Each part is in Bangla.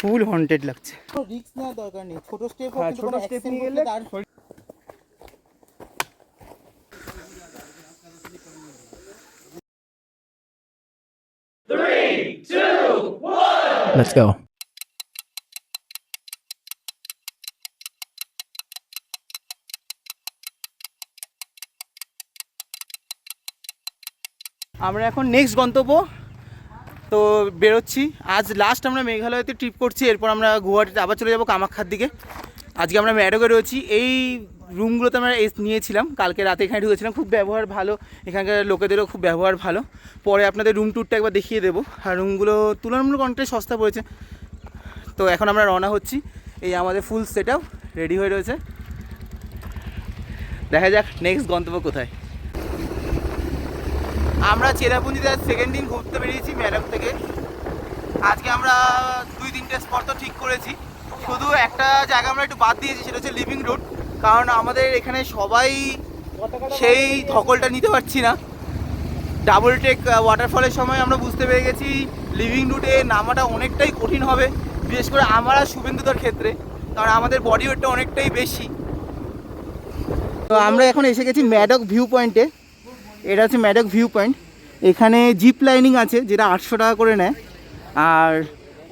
ফুল হন্টেড লাগছে। রিস্ক নেওয়ার দরকার নেই, ছোট স্টেপ হ্যাঁ, ছোট স্টেপ নিয়ে গেলে Let's go. আমরা এখন নেক্সট গন্তব্য তো বেরোচ্ছি। আজ লাস্ট আমরা মেঘালয়তে ট্রিপ করছি, এরপর আমরা গুয়াহাটিতে আবার চলে যাবো কামাখ্যার দিকে। আজকে আমরা ম্যাডোকে রয়েছি। এই রুমগুলোতে আমরা নিয়েছিলাম, কালকে রাতে এখানে ঢুকেছিলাম। খুব ব্যবহার ভালো, এখানকার লোকেদেরও খুব ব্যবহার ভালো। পরে আপনাদের রুম ট্যুরটা একবার দেখিয়ে দেবো। আর রুমগুলো তুলনামূলক অনেকটাই সস্তা পড়েছে। তো এখন আমরা রওনা হচ্ছি। এই আমাদের ফুল সেট আপ রেডি হয়ে রয়েছে। দেখা যাক নেক্সট গন্তব্য কোথায়। আমরা চেরাপুঞ্জিতে সেকেন্ড দিন ঘুরতে বেরিয়েছি ম্যাডাম থেকে। আজকে আমরা 2-3টে স্পট তো ঠিক করেছি, শুধু একটা জায়গা আমরা একটু বাদ দিয়েছি, সেটা হচ্ছে লিভিং রুট। কারণ আমাদের এখানে সবাই সেই ধকলটা নিতে পারছি না। ডাবল টেক ওয়াটারফলের সময় আমরা বুঝতে পেরে গেছি লিভিং রুটে নামাটা অনেকটাই কঠিন হবে, বিশেষ করে আমার আর শুভেন্দুদার ক্ষেত্রে, কারণ আমাদের বডি ওয়েটটা অনেকটাই বেশি। তো আমরা এখন এসে গেছি ম্যাডক ভিউ পয়েন্টে। এটা হচ্ছে ম্যাডক ভিউ পয়েন্ট। এখানে জিপ লাইনিং আছে, যেটা 800 টাকা করে নেয়। আর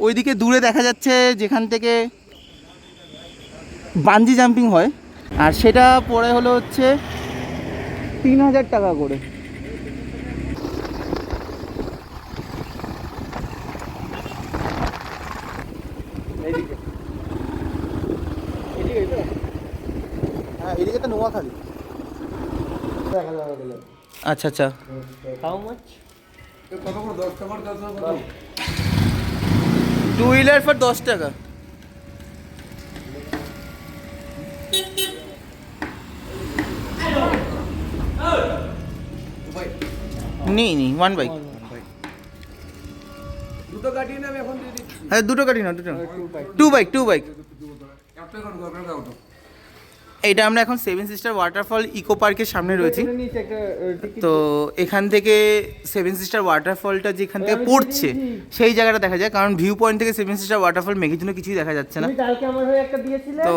ওইদিকে দূরে দেখা যাচ্ছে যেখান থেকে বাঞ্জি জাম্পিং হয়, আর সেটা পরে হলো হচ্ছে 3000 টাকা করে। হ্যাঁ, এদিকে তো নোয়াখালী। আচ্ছা আচ্ছা, টু হুইলার ফর 10 টাকা। नहीं 1 बाइक। দুটো গাড়ি না, আমি এখন দিয়ে দিচ্ছি। হ্যাঁ, দুটো গাড়ি না, টু বাইক। এইটা আমরা এখন 7 সিস্টার ওয়াটারফল ইকো পার্কের সামনে রয়েছি। তো এখান থেকে 7 সিস্টার ওয়াটারফলটা যেখান থেকে পড়ছে সেই জায়গাটা দেখা যায়, কারণ ভিউ পয়েন্ট থেকে 7 সিস্টার ওয়াটারফল মেঘের জন্য কিছুই দেখা যাচ্ছে না। তো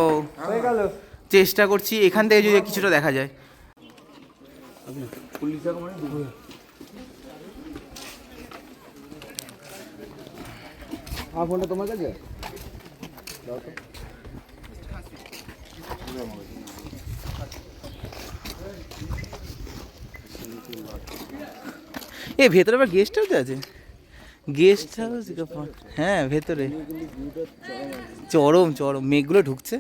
চেষ্টা করছি এখান থেকে যদি কিছুটা দেখা যায়। ফোনটা তোমার কাছে? ভেতরে আবার গেস্ট হাউস আছে। গেস্ট হাউস, হ্যাঁ ভেতরে চরম মেঘগুলো ঢুকছে।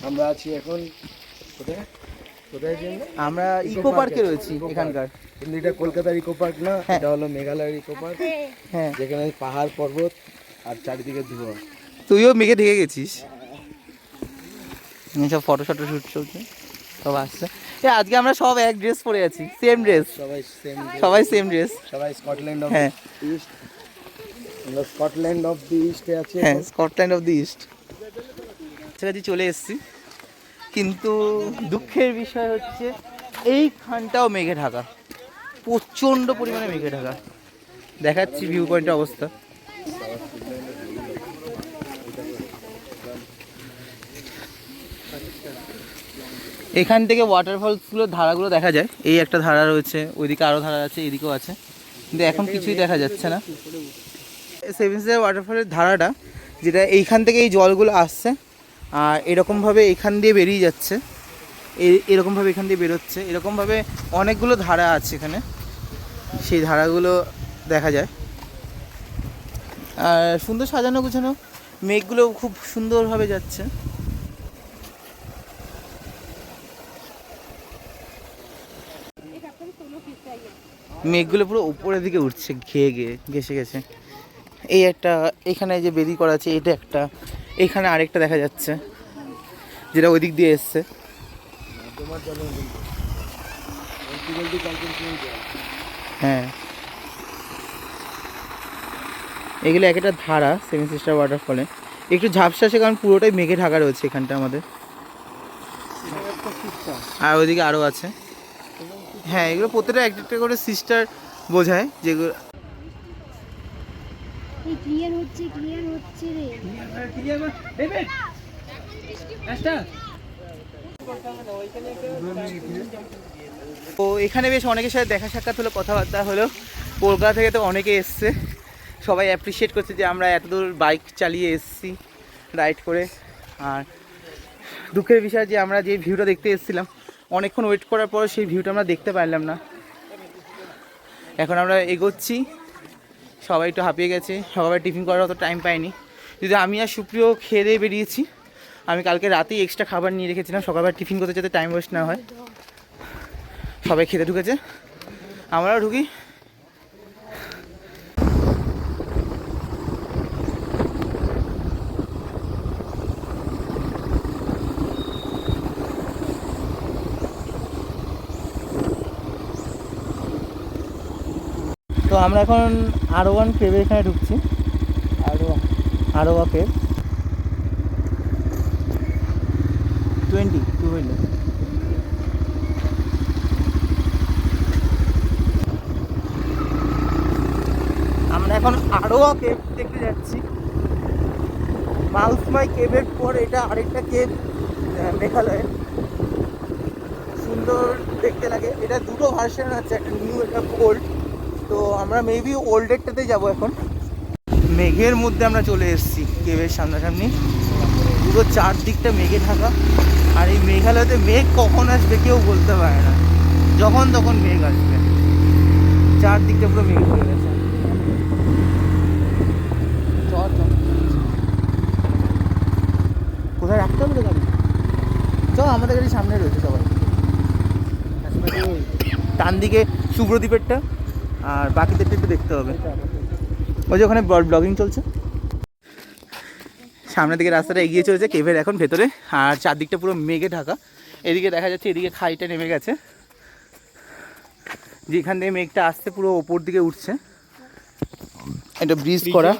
আমরা আছি এখন কোথায়? আমরা ইকো পার্কে রয়েছি এখানকার। কিন্তু এটা কলকাতার ইকো পার্ক না, এটা হলো মেঘালয়ের ইকো পার্ক। হ্যাঁ, যেখানে পাহাড় পর্বত আর চারিদিকে ধোঁয়া। তুইও মেঘে ঢেকে গেছিস। সব ফটো শুট চলছে, সব আসছে। আজকে আমরা সব এক ড্রেস পরে আছি, সেম ড্রেস, সবাই সেম ড্রেস। সবাই স্কটল্যান্ড অফ হ্যাঁ ইস্ট। আমরা স্কটল্যান্ড অফ দি ইস্টে আছি। হ্যাঁ, স্কটল্যান্ড অফ দি ইস্ট কাছাকাছি চলে এসেছি। কিন্তু দুঃখের বিষয় হচ্ছে এইখানটাও মেঘে ঢাকা, প্রচণ্ড পরিমাণে মেঘে ঢাকা। দেখাচ্ছি ভিউ পয়েন্টের অবস্থা। এখান থেকে ওয়াটারফলসগুলোর ধারাগুলো দেখা যায়। এই একটা ধারা রয়েছে, ওইদিকে আরও ধারা আছে, এদিকেও আছে, কিন্তু এখন কিছুই দেখা যাচ্ছে না। 7 সিস্টার ওয়াটারফলের ধারাটা, যেটা এইখান থেকে এই জলগুলো আসছে আর এরকমভাবে এখান দিয়ে বেরিয়ে যাচ্ছে, এরকমভাবে এখান দিয়ে বেরোচ্ছে, এরকমভাবে অনেকগুলো ধারা আছে এখানে, সেই ধারাগুলো দেখা যায়। আর সুন্দর সাজানো গুছানো, মেঘগুলো খুব সুন্দরভাবে যাচ্ছে। মেঘগুলো পুরো উপরের দিকে উঠছে, ঘেসে গেছে। এই একটা এখানে যে বেদি করা আছে, এটা একটা, এখানে আরেকটা দেখা যাচ্ছে যেটা ওই দিক দিয়ে এসছে। হ্যাঁ, এগুলো এক একটা ধারা 7 সিস্টার ওয়াটারফলে। একটু ঝাপসা আছে কারণ পুরোটাই মেঘে ঢাকা রয়েছে এখানটা আমাদের। আর ওইদিকে আরও আছে। হ্যাঁ, এগুলো প্রত্যেকটা একটা করে সিস্টার বোঝায় যেগুলো। ক্লিয়ার হচ্ছে রে। তো এখানে বেশ অনেকের সাথে দেখা সাক্ষাৎ হলো, কথাবার্তা হলো। কলকাতা থেকে তো অনেকে এসছে, সবাই অ্যাপ্রিসিয়েট করছে যে আমরা এত দূর বাইক চালিয়ে এসেছি রাইড করে। আর দুঃখের বিষয় যে আমরা যে ভিউটা দেখতে এসেছিলাম অনেকক্ষণ ওয়েট করার পর সেই ভিউটা আমরা দেখতে পারলাম না। এখন আমরা এগোচ্ছি, সবাই একটু হাঁপিয়ে গেছে, সবাই টিফিন করার অত টাইম পায়নি। যদি আমি আর সুপ্রিয় খেয়ে দিয়ে বেরিয়েছি, আমি কালকে রাতেই এক্সট্রা খাবার নিয়ে রেখেছিলাম সকালবেলা টিফিন করতে যাতে টাইম ওয়েস্ট না হয়। সবাই খেতে ঢুকেছে, আমরাও ঢুকি। তো আমরা এখন আরোয়ান কেভের এখানে ঢুকছি। আরোয়া কেভ 22 হইল। আমরা এখন আরোয়া কেভ দেখতে যাচ্ছি। মাউসমাই কেভের পর এটা আরেকটা কেভ মেঘালয়ের, সুন্দর দেখতে লাগে। এটা দুটো ভার্সন আছে, একটা নিউ একটা ওল্ড। তো আমরা মেবি ওল্ডেরটাতে যাব এখন। মেঘের মধ্যে আমরা চলে এসেছি কেভের সামনাসামনি, পুরো চারদিকটা মেঘে ঢাকা। আর এই মেঘালয়তে মেঘ কখন আসবে কেউ বলতে পারে না, যখন তখন মেঘ আসবে। চারদিকটা পুরো মেঘ হয়ে গেছে। কোথায় রাখতে হবে গাড়ি? চল, আমাদের গাড়ি সামনে রয়েছে সবাই। ডান দিকে শুভ্রদ্বীপেরটা, আর বাকিদেরটা একটু দেখতে হবে। ওই যে ওখানে ব্লগিং চলছে। সামনের দিকে রাস্তাটা এগিয়ে চলেছে কেভের এখন ভেতরে, আর চারদিকটা পুরো মেঘে ঢাকা। এদিকে দেখা যাচ্ছে এদিকে খাইটা নেমে গেছে, যেখান থেকে মেঘটা আসতে পুরো ওপর দিকে উঠছে। এটা ব্রিজ করা,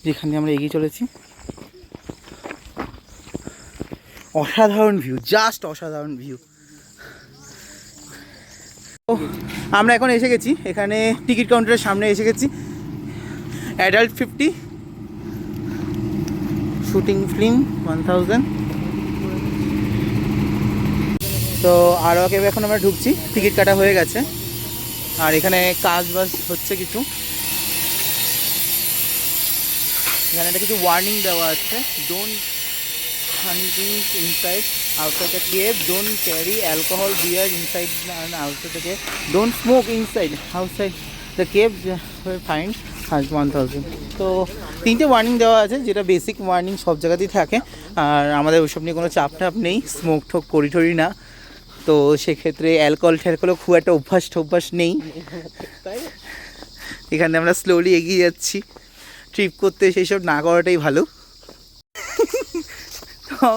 যেখানে আমরা এগিয়ে চলেছি। অসাধারণ ভিউ, জাস্ট অসাধারণ ভিউ। আমরা এখন এসে গেছি এখানে, টিকিট কাউন্টারের সামনে এসে গেছি। Adult 50, shooting film 1000। তো আরও কেবে এখন আমরা ঢুকছি, টিকিট কাটা হয়ে গেছে। আর এখানে কাজ বাজ হচ্ছে কিছু। এখানে একটা কিছু ওয়ার্নিং দেওয়া আছে, don't hunting inside outside the cave, don't carry alcohol, beer inside and outside the cave, don't smoke inside, outside the cave will find has 1000। তো তিনটে ওয়ার্নিং দেওয়া আছে, যেটা বেসিক ওয়ার্নিং সব জায়গাতেই থাকে। আর আমাদের ওইসব নিয়ে কোনো চাপ টাপ নেই, স্মোক ঠোক করি টরি না। তো সেক্ষেত্রে অ্যালকোহল ঠ্যালকোহলও খুব একটা অভ্যাস নেই। এখানে আমরা স্লোলি এগিয়ে যাচ্ছি, ট্রিপ করতে সেই সব না করাটাই ভালো। তো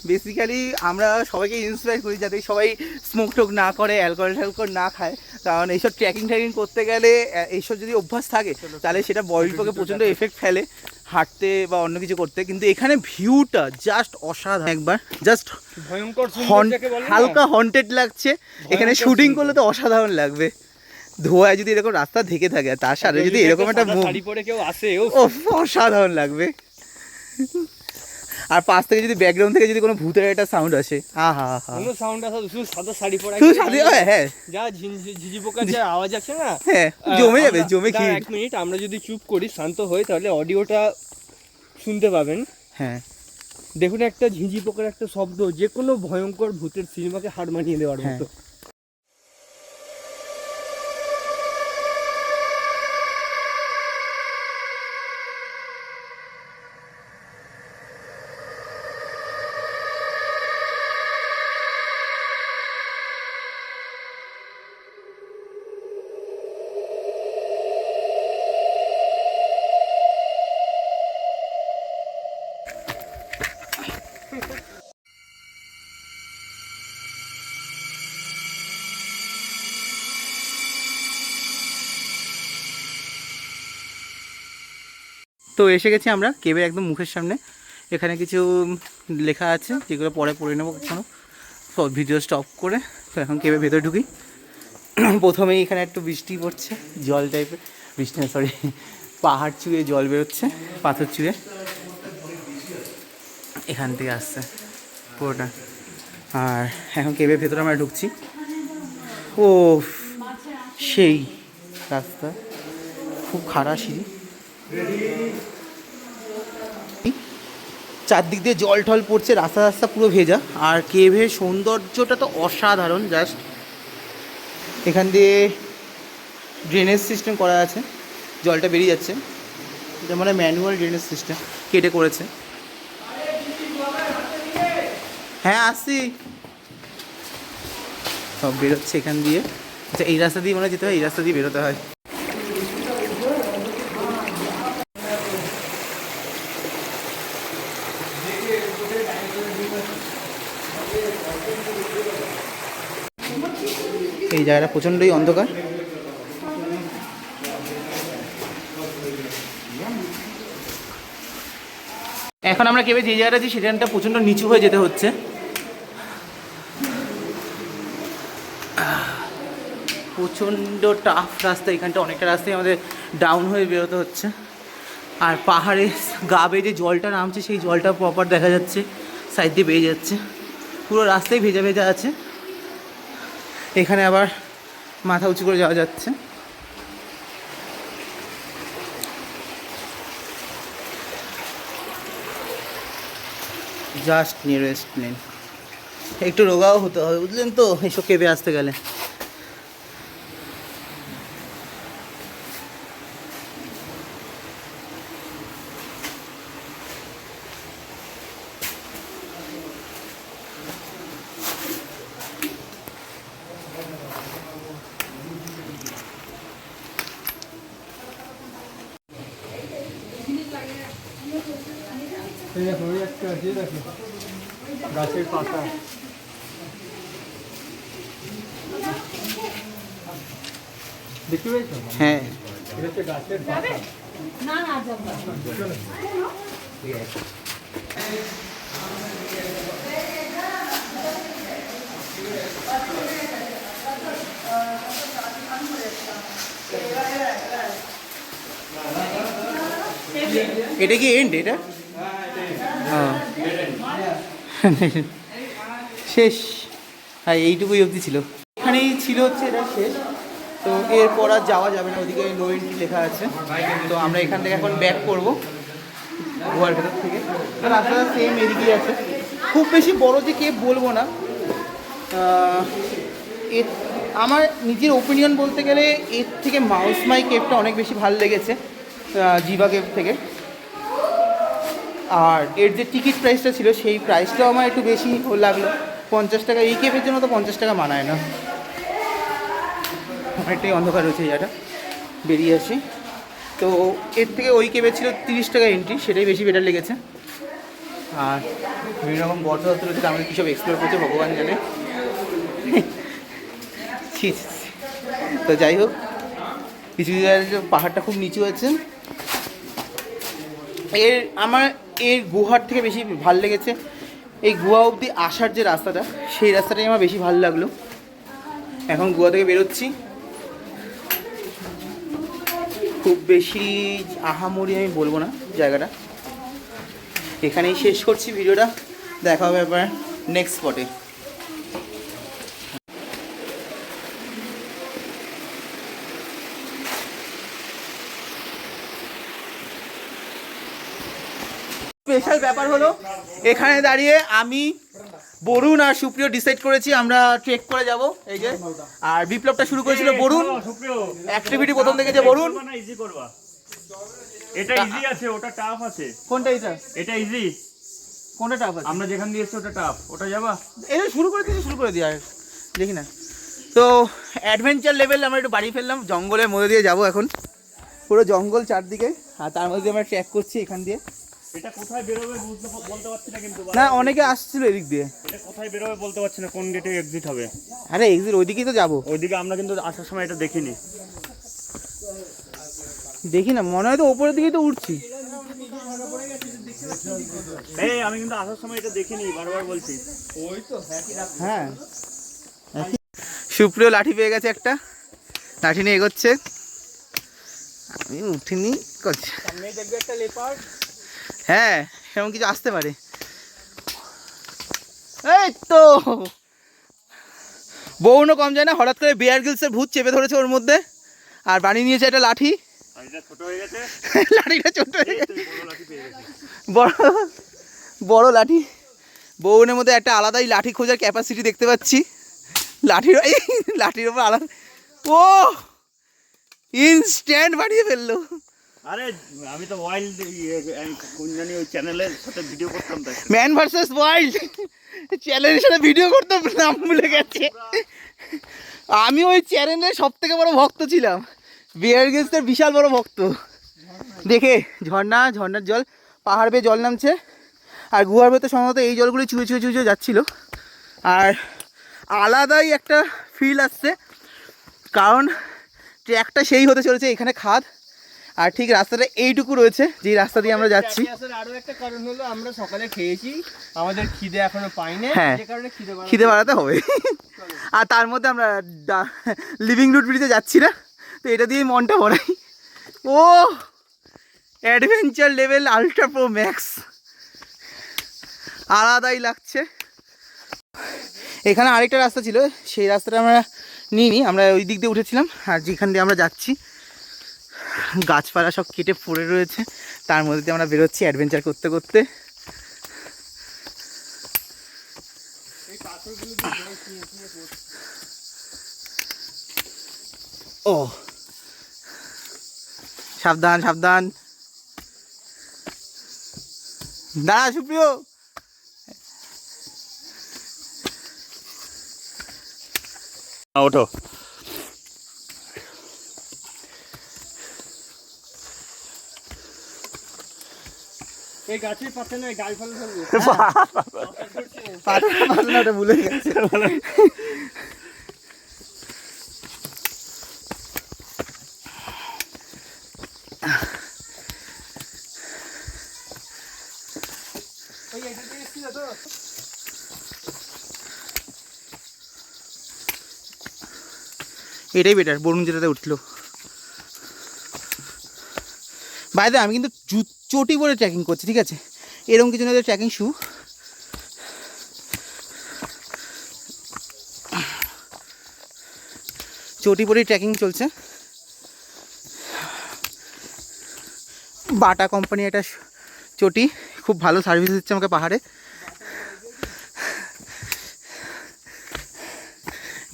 বেসিক্যালি আমরা সবাইকে ইন্সপায়ার করি যাতে সবাই স্মোক টোক না করে, অ্যালকোহল ট্যালকোহল না খায়। কারণ এইসব ট্রেকিং করতে গেলে এইসব যদি অভ্যাস থাকে তাহলে সেটা বডির পক্ষে প্রচণ্ড এফেক্ট ফেলে হাঁটতে বা অন্য কিছু করতে। কিন্তু এখানে ভিউটা জাস্ট অসাধারণ, একবার জাস্ট ভয়ঙ্কর, হালকা হন্টেড লাগছে। এখানে শুটিং করলে তো অসাধারণ লাগবে। ধোঁয়ায় যদি এরকম রাস্তা ঢেকে থাকে, তার সাথে যদি এরকম একটা মুখ, অসাধারণ লাগবে। আর পাশ থেকে যদি ব্যাকগ্রাউন্ড থেকে যদি কোনো ভূতের একটা সাউন্ড আসে, আহা হা, কোনো সাউন্ড আসে, শুধু সাদা শাড়ি পরা, শুধু সাথে, হ্যাঁ যা ঝিঝি পোকার যে আওয়াজ আছে না, হ্যাঁ জমে যাবে, জমে কি। এক মিনিট আমরা যদি চুপ করি, শান্ত হই, তাহলে অডিওটা শুনতে পাবেন। হ্যাঁ দেখুন, একটা ঝিঝি পোকার একটা শব্দ যে কোনো ভয়ঙ্কর ভূতের সিনেমাকে হার মানিয়ে দেওয়ার মতো। তো এসে গেছি আমরা কেবের একদম মুখের সামনে। এখানে কিছু লেখা আছে যেগুলো পরে পড়ে নেবো কখনো, সব ভিডিও স্টপ করে। তো এখন কেবের ভেতরে ঢুকি। প্রথমেই এখানে একটু বৃষ্টি পড়ছে, জল টাইপের, বৃষ্টি না সরি, পাহাড় চুয়ে জল বেরোচ্ছে, পাথর চুয়ে এখান থেকে আসছে পুরোটা। আর এখন কেবের ভেতরে আমরা ঢুকছি। ও সেই রাস্তা, খুব খারাপ সিঁড়ি, চারদিক দিয়ে জল ঠল পড়ছে, রাস্তা রাস্তা পুরো ভেজা। আর কেভের সৌন্দর্যটা তো অসাধারণ জাস্ট। এখান দিয়ে ড্রেনেজ সিস্টেম করা আছে, জলটা বেরিয়ে যাচ্ছে, এটা মানে ম্যানুয়াল ড্রেনেজ সিস্টেম কেটে করেছে। হ্যাঁ আসছি, সব বেরোচ্ছে এখান দিয়ে। আচ্ছা এই রাস্তা দিয়ে মনে হয় যেতে হয়, এই রাস্তা দিয়ে বেরোতে হয়। এই জায়গাটা প্রচণ্ডই অন্ধকার। এখন আমরা কেবে যে জায়গাটা আছি সেখানটা প্রচণ্ড নিচু হয়ে যেতে হচ্ছে। প্রচণ্ড টাফ রাস্তা, এখানটা অনেকটা রাস্তায় আমাদের ডাউন হয়ে বেরোতে হচ্ছে। আর পাহাড়ে গা বেয়ে যে জলটা নামছে সেই জলটা প্রপার দেখা যাচ্ছে, সাইড দিয়ে বেয়ে যাচ্ছে, পুরো রাস্তায় ভেজা ভেজা আছে। এখানে আবার মাথা উঁচু করে যাওয়া যাচ্ছে। Just nearest plane. একটু রোগাও হতে হবে বুঝলেন তো এইসব কেবে আসতে গেলে। গাছের পাতা, দেখতে পেয়েছো? হ্যাঁ এটা হচ্ছে গাছের পাতা। এটা কি এন্ড? এটা শেষ। হ্যাঁ এইটুকুই অবধি ছিল, এখানেই ছিল হচ্ছে এটা শেষ। তো এরপর আর যাওয়া যাবে না, ওদিকে নো এন্ট্রি লেখা আছে। তো আমরা এখান থেকে এখন ব্যাক করবো গোয়ার ভেতর থেকে। রাস্তাটা সেম এদিকেই আছে, খুব বেশি বড় যে কে বলবো না। আমার নিজের ওপিনিয়ন বলতে গেলে এর থেকে মাউস মাই কেভটা অনেক বেশি ভালো লেগেছে জিভা কেভ থেকে। আর এর যে টিকিট প্রাইসটা ছিল সেই প্রাইসটাও আমার একটু বেশি লাগলো, 50 টাকা। এই কেভের জন্য তো 50 টাকা মানায় না। অনেকটাই অন্ধকার রয়েছে জায়গাটা, বেরিয়ে আসি। তো এর থেকে ওই কেবে ছিল 30 টাকা এন্ট্রি, সেটাই বেশি বেটার লেগেছে। আর বিভিন্ন রকম গর্ত রয়েছে, আমাদের কী সব এক্সপ্লোর করছে ভগবান জানে। তো যাই হোক, কিছু জায়গায় পাহাড়টা খুব নিচু আছে। আমার এর গুহার থেকে বেশি ভালো লেগেছে এই গুহা অবধি আসার যে রাস্তাটা, সেই রাস্তাটাই আমার বেশি ভালো লাগলো। এখন গুহা থেকে বেরোচ্ছি, খুব বেশি আহামরি আমি বলবো না জায়গাটা। এখানেই শেষ করছি ভিডিওটা, দেখা হবে এবার নেক্সট স্পটে। স্পেশাল ব্যাপার হলো এখানে দাঁড়িয়ে আমি, বরুণ আর সুপ্রিয় ডিসাইড করেছি আমরা ট্রেক করে যাব। এই যে, আর বিপ্লবটা শুরু করেছিল বরুণ, অ্যাক্টিভিটি প্রথম থেকে যে বরুণ। ইজি করবা, এটা ইজি আছে, ওটা টাফ আছে। কোনটা এটা? এটা ইজি। কোনটা টাফ আছে? আমরা যেখান দিয়ে এসেছি ওটা টাফ, ওটা যাবা? এটা শুরু করে দিই আর দেখি না। তো অ্যাডভেঞ্চার লেভেল আমরা একটু বাড়ি ফেললাম, জঙ্গলের মধ্যে দিয়ে যাব এখন, পুরো জঙ্গল চারদিকে। আর তার মধ্যে আমরা ট্র্যাক করছি এখান দিয়ে। এটা কোথায় বেরোবে বলতে পারছি না, কিন্তু না অনেকে আসছিল এদিক দিয়ে। এটা কোথায় বেরোবে বলতে পারছি না, কোন গেটে এক্সিট হবে। আরে এক্সিট ওইদিকেই তো যাবো। ওইদিকে আমরা কিন্তু আসার সময় এটা দেখিনি। দেখি না, মনে হয় তো ওপরের দিকেই তো উঠছি। এই আমি কিন্তু আসার সময় এটা দেখিনি, বারবার বলছি। হ্যাঁ, সুপ্রিয় লাঠি পেয়ে গেছে একটা, লাঠি নিয়ে এগোচ্ছে। আমি উঠিনি করছি। সামনে দেখবে একটা লেপার্ড। হ্যাঁ, এরকম কিছু আসতে পারে। এই তো বউনও কম যায় না, হঠাৎ করে বিয়ার গ্রিলসের ভূত চেপে ধরেছে ওর মধ্যে, আর বানিয়ে নিয়েছে একটা লাঠি। আর এটা ছোট হয়ে গেছে, লাঠিটা ছোট হয়ে এই গেছে, তো বড় লাঠি পেয়ে গেছে। বড় বড় লাঠি। বউনের মধ্যে একটা আলাদাই লাঠি খোঁজার ক্যাপাসিটি দেখতে পাচ্ছি। লাঠির এই লাঠির ওপর আলাদা, ও ইনস্ট্যান্ট বানিয়ে ফেললো। আরে আমি তো ওয়াইল্ড কোন জানি ওই চ্যানেলের সাথে ভিডিও করতাম তো একটা। ম্যান ভার্সেস ওয়াইল্ড চ্যানেলের সাথে ভিডিও করতে নাম ভুলে গেছে। আমি ওই চ্যানেলের সব থেকে বড় ভক্ত ছিলাম, বিয়ার গ্রিলসের বিশাল বড় ভক্ত। দেখে ঝর্ণার জল, পাহাড় বেয়ে জল নামছে, আর গুহার ভেতর সম্ভবত এই জলগুলি চুয়ে চুয়ে চুয়ে চুয়ে যাচ্ছিল। আর আলাদাই একটা ফিল আসছে, কারণ ট্র্যাকটা সেই হতে চলেছে, এখানে খাদ, আর ঠিক রাস্তাটা এইটুকু রয়েছে যেই রাস্তা দিয়ে আমরা যাচ্ছি। আরো একটা কারণ হলো আমরা সকালে খেয়েছি, আমাদের খিদে এখনো পাইনি, হ্যাঁ, যে কারণে খিদে বাড়াতে হবে। আর তার মধ্যে আমরা লিভিং রুট ব্রিজে যাচ্ছি না, তো এটা দিয়ে মনটা ভরাই। ও adventure level ultra pro max, আলাদাই লাগছে। এখানে আরেকটা রাস্তা ছিল, সেই রাস্তাটা আমরা নিইনি, আমরা ওই দিক দিয়ে উঠেছিলাম। আর যেখান দিয়ে আমরা যাচ্ছি গাছপালা সব কেটে পড়ে রয়েছে, তার মধ্যে দিয়ে আমরা বেরোচ্ছি অ্যাডভেঞ্চার করতে করতে। ও সাবধান সাবধান, দাঁড়া সুপ্রিয়। ওঠো। এই গাছের পাশে নয়, গাল ফেলে ধরবে। পাতাটা ভুলে গেছে। ওই এটাতে এসেছিল তো। এটাই বেটার, বরুণ যেটাতে উঠলো। বাইরে আমি কিন্তু চটি পরে ট্রেকিং করছি, ঠিক আছে, এরকম কিছু না, ট্রেকিং শু। চটি পরেই ট্রেকিং চলছে। বাটা কোম্পানি একটা চটি, খুব ভালো সার্ভিস দিচ্ছে আমাকে পাহাড়ে।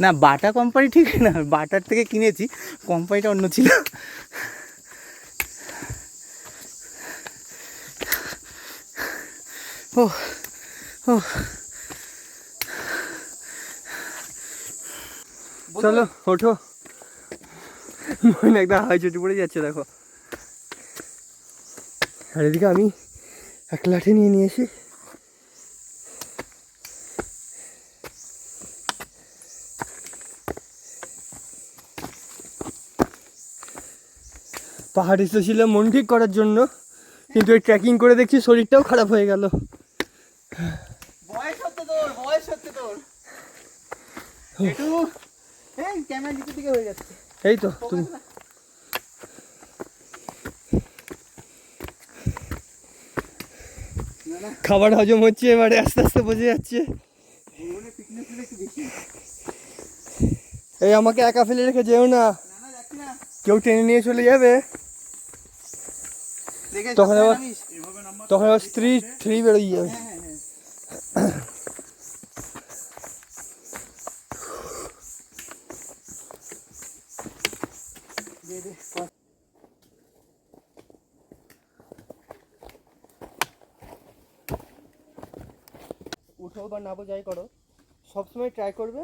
না বাটা কোম্পানি ঠিক না, বাটার থেকে কিনেছি, কোম্পানিটা অন্য ছিল। ও ও চলো ওঠো, মনে একদম হাই চটি পড়ে যাচ্ছে দেখো। আর এদিকে আমি একটা লাঠি নিয়ে নিয়েছি। পাহাড়ে এসেছিলাম মন ঠিক করার জন্য, কিন্তু এই ট্রেকিং করে দেখছি শরীরটাও খারাপ হয়ে গেল। বয়স হচ্ছে তোর, বয়স হচ্ছে তোর, একটু এই ক্যামেরা নিচের দিকে হয়ে যাচ্ছে। এই তো তুমি খাবার হজম হচ্ছে, এবারে আস্তে আস্তে বোঝা যাচ্ছে। এই আমাকে একা ফেলে রেখে যেও না, কেউ টেনে নিয়ে চলে যাবে, তখন আবার স্ত্রী বেরোয় যাবে। উঠো বা নাবো যাই করো, সবসময় ট্রাই করবে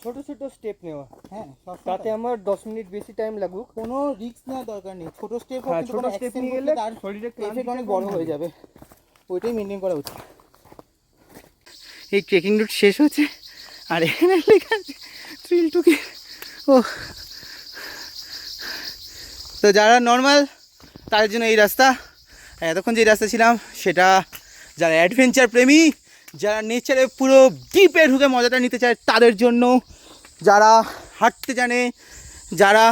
ছোট ছোট স্টেপ নেওয়া। হ্যাঁ, তাতে আমার 10 মিনিট বেশি টাইম লাগুক, কোনো রিস্ক নেওয়ার দরকার নেই। ছোট স্টেপ, হ্যাঁ ছোট স্টেপ নিয়ে গেলে তার শরীরে এফেক্ট অনেক বড় হয়ে যাবে, ওইটাই মেনটেন করা উচিত। এই ট্রেকিং রুট শেষ হচ্ছে, আর এখানে লেখা আছে থ্রিল টু কিল। ও তো যারা নর্মাল তাদের জন্য এই রাস্তা, এতক্ষণ যে রাস্তা ছিলাম সেটা যারা অ্যাডভেঞ্চার প্রেমী, যারা নেচারে পুরো ডিপে ঢুকে মজাটা নিতে চায় তাদের জন্য, যারা হাঁটতে জানে, যারা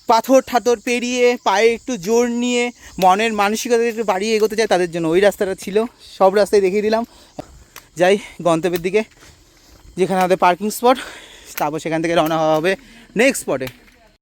পাথর ঠাথর পেরিয়ে পায়ে একটু জোর নিয়ে মনের মানসিকতা একটু বাড়িয়ে এগোতে চায় তাদের জন্য ওই রাস্তাটা ছিল। সব রাস্তায় দেখিয়ে দিলাম। যাই গন্তব্যের দিকে, যেখানে আমাদের পার্কিং স্পট, তারপর সেখান থেকে রওনা হওয়া হবে নেক্সট স্পটে।